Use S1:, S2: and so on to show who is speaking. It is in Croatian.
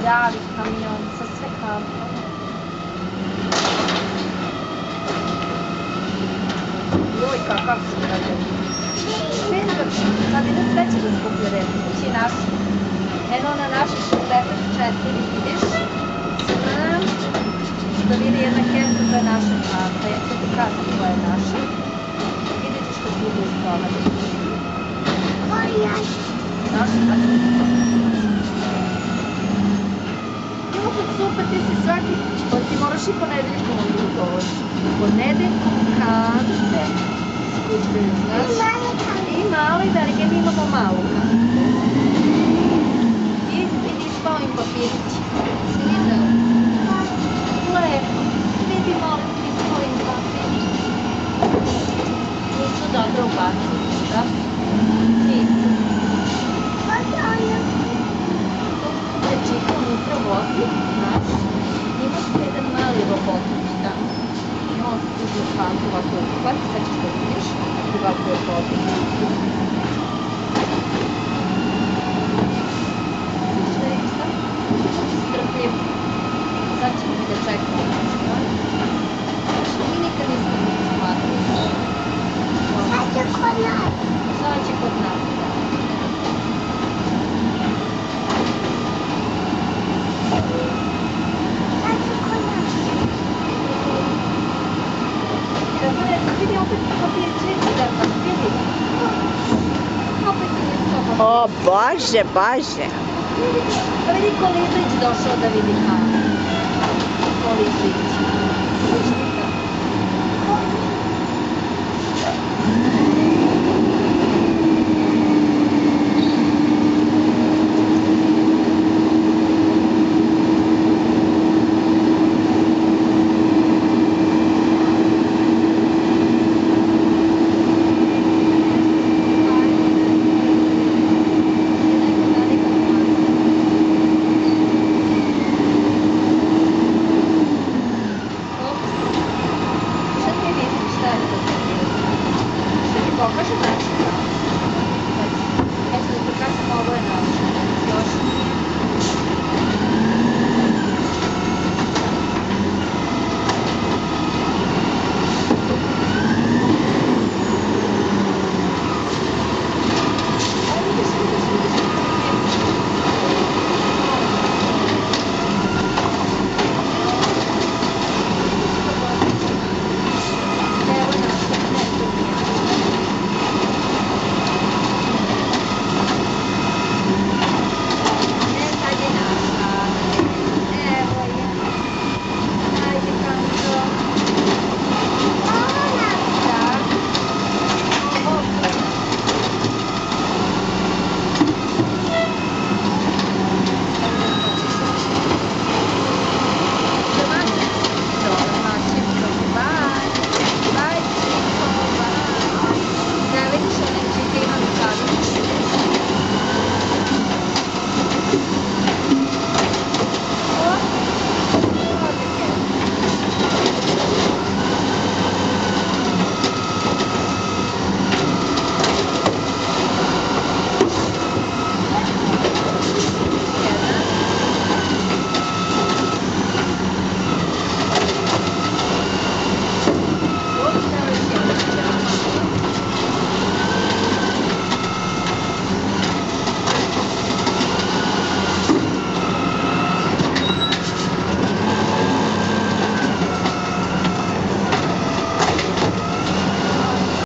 S1: Pravi kamion sa sve kampe. Joj, kakav su građani. Sad ide sve će da skuplja redno. Ići naši. Eno na naši 64, vidiš? Znam što vidi jedna kesa, to je naša kampa. Ja ću ti kažem koja je naša. Vidjet ćeš što budu iz toga. Naša, pa ću ti opet super, ti si svaki, ti moraš i ponedeljkom ovdje doći. Ponedeljkom kante skupljaju, znaš? I male i velike, mi imamo malu kantu. I vidi s ovim papirići. Si vidio? Lepo. Vidi, molim ti s ovim papirići. Nisu dobro ubacili, da? Nisu. Čika unutra vozi, znaš, imaš jedan mali robotić tamo. I on se tuđe kantu ovako uhvat, sad ćeš da vidiš, ovako je vozi. Vidiš da vidiš tamo? Strpljiv. Sad ćemo mi da čekamo. Mi nikad nismo biti smatili. Sad će kod nas. Sad će kod nas, da. Vidi opet papirić, vidi da pa vidi. Opet je to.
S2: O, Bože, Bože.
S1: Pa vidi Kolibrić došao da vidi kako. Kolibrić.